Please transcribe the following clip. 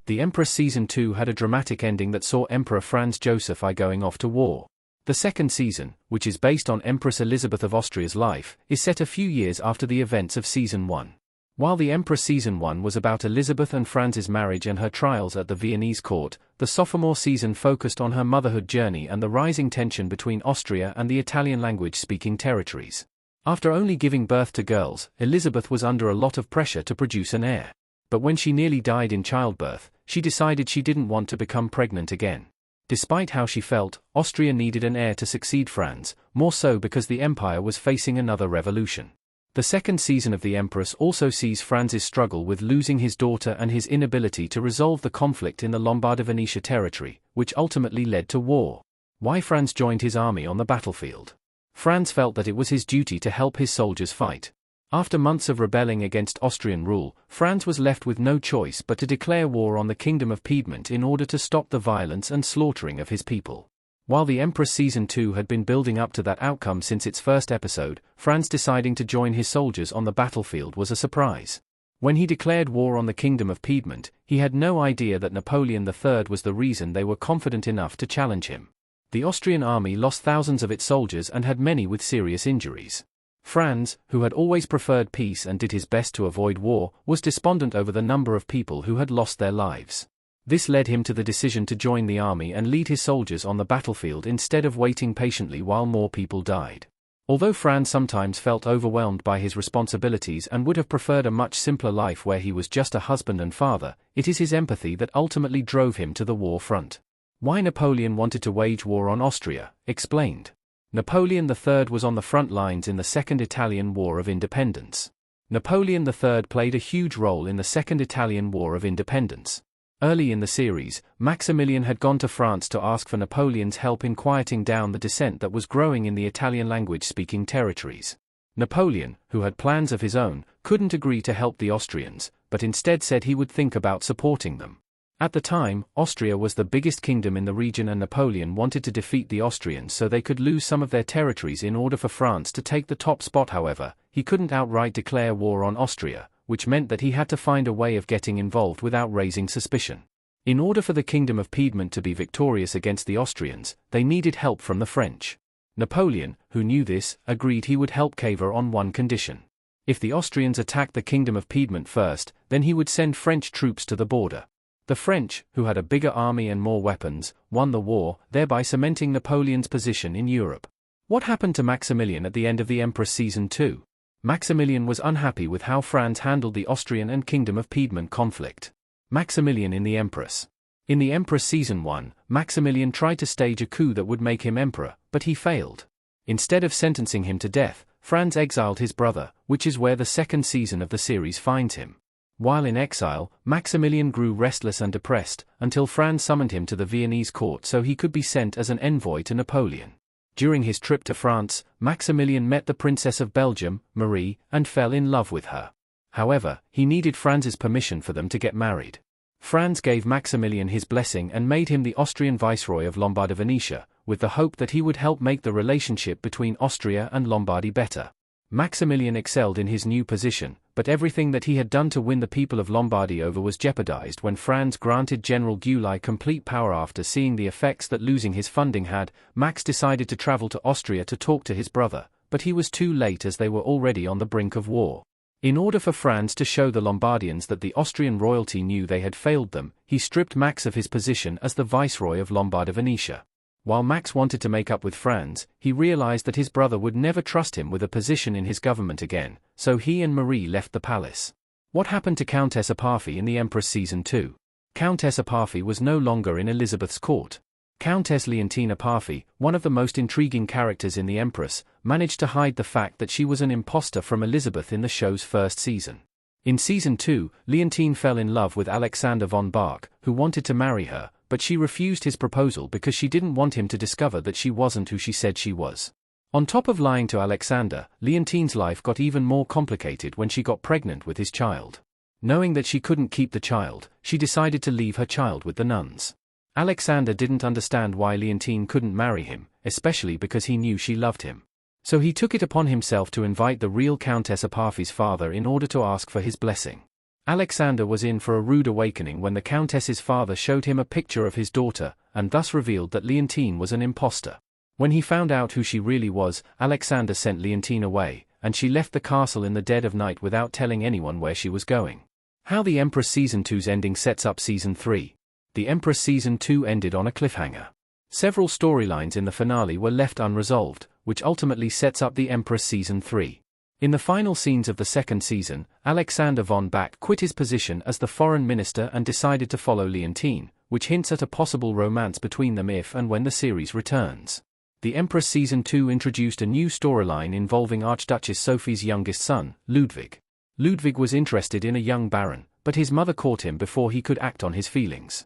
The Empress Season 2 had a dramatic ending that saw Emperor Franz Joseph I going off to war. The second season, which is based on Empress Elizabeth of Austria's life, is set a few years after the events of Season 1. While the Empress Season 1 was about Elizabeth and Franz's marriage and her trials at the Viennese court, the sophomore season focused on her motherhood journey and the rising tension between Austria and the Italian language-speaking territories. After only giving birth to girls, Elizabeth was under a lot of pressure to produce an heir. But when she nearly died in childbirth, she decided she didn't want to become pregnant again. Despite how she felt, Austria needed an heir to succeed Franz, more so because the empire was facing another revolution. The second season of The Empress also sees Franz's struggle with losing his daughter and his inability to resolve the conflict in the Lombardy-Venetia territory, which ultimately led to war. Why Franz joined his army on the battlefield. Franz felt that it was his duty to help his soldiers fight. After months of rebelling against Austrian rule, Franz was left with no choice but to declare war on the Kingdom of Piedmont in order to stop the violence and slaughtering of his people. While The Empress Season 2 had been building up to that outcome since its first episode, Franz deciding to join his soldiers on the battlefield was a surprise. When he declared war on the Kingdom of Piedmont, he had no idea that Napoleon III was the reason they were confident enough to challenge him. The Austrian army lost thousands of its soldiers and had many with serious injuries. Franz, who had always preferred peace and did his best to avoid war, was despondent over the number of people who had lost their lives. This led him to the decision to join the army and lead his soldiers on the battlefield instead of waiting patiently while more people died. Although Franz sometimes felt overwhelmed by his responsibilities and would have preferred a much simpler life where he was just a husband and father, it is his empathy that ultimately drove him to the war front. Why Napoleon wanted to wage war on Austria, explained. Napoleon III was on the front lines in the Second Italian War of Independence. Napoleon III played a huge role in the Second Italian War of Independence. Early in the series, Maximilian had gone to France to ask for Napoleon's help in quieting down the dissent that was growing in the Italian language-speaking territories. Napoleon, who had plans of his own, couldn't agree to help the Austrians, but instead said he would think about supporting them. At the time, Austria was the biggest kingdom in the region and Napoleon wanted to defeat the Austrians so they could lose some of their territories in order for France to take the top spot. However, he couldn't outright declare war on Austria, which meant that he had to find a way of getting involved without raising suspicion. In order for the Kingdom of Piedmont to be victorious against the Austrians, they needed help from the French. Napoleon, who knew this, agreed he would help Cavour on one condition. If the Austrians attacked the Kingdom of Piedmont first, then he would send French troops to the border. The French, who had a bigger army and more weapons, won the war, thereby cementing Napoleon's position in Europe. What happened to Maximilian at the end of The Empress Season 2? Maximilian was unhappy with how Franz handled the Austrian and Kingdom of Piedmont conflict. Maximilian in The Empress. In The Empress Season 1, Maximilian tried to stage a coup that would make him emperor, but he failed. Instead of sentencing him to death, Franz exiled his brother, which is where the second season of the series finds him. While in exile, Maximilian grew restless and depressed, until Franz summoned him to the Viennese court so he could be sent as an envoy to Napoleon. During his trip to France, Maximilian met the Princess of Belgium, Marie, and fell in love with her. However, he needed Franz's permission for them to get married. Franz gave Maximilian his blessing and made him the Austrian viceroy of Lombardy-Venetia, with the hope that he would help make the relationship between Austria and Lombardy better. Maximilian excelled in his new position, but everything that he had done to win the people of Lombardy over was jeopardized when Franz granted General Gyulai complete power. After seeing the effects that losing his funding had, Max decided to travel to Austria to talk to his brother, but he was too late as they were already on the brink of war. In order for Franz to show the Lombardians that the Austrian royalty knew they had failed them, he stripped Max of his position as the viceroy of Lombardy-Venetia. While Max wanted to make up with Franz, he realized that his brother would never trust him with a position in his government again, so he and Marie left the palace. What happened to Countess Apafi in The Empress Season 2? Countess Apafi was no longer in Elizabeth's court. Countess Leontine Apafi, one of the most intriguing characters in The Empress, managed to hide the fact that she was an imposter from Elizabeth in the show's first season. In Season 2, Leontine fell in love with Alexander von Bach, who wanted to marry her, but she refused his proposal because she didn't want him to discover that she wasn't who she said she was. On top of lying to Alexander, Leontine's life got even more complicated when she got pregnant with his child. Knowing that she couldn't keep the child, she decided to leave her child with the nuns. Alexander didn't understand why Leontine couldn't marry him, especially because he knew she loved him. So he took it upon himself to invite the real Countess Apafi's father in order to ask for his blessing. Alexander was in for a rude awakening when the Countess's father showed him a picture of his daughter, and thus revealed that Leontine was an impostor. When he found out who she really was, Alexander sent Leontine away, and she left the castle in the dead of night without telling anyone where she was going. How the Empress Season 2's ending sets up Season 3. The Empress Season 2 ended on a cliffhanger. Several storylines in the finale were left unresolved, which ultimately sets up the Empress Season 3. In the final scenes of the second season, Alexander von Back quit his position as the foreign minister and decided to follow Leontine, which hints at a possible romance between them if and when the series returns. The Empress Season 2 introduced a new storyline involving Archduchess Sophie's youngest son, Ludwig. Ludwig was interested in a young baron, but his mother caught him before he could act on his feelings.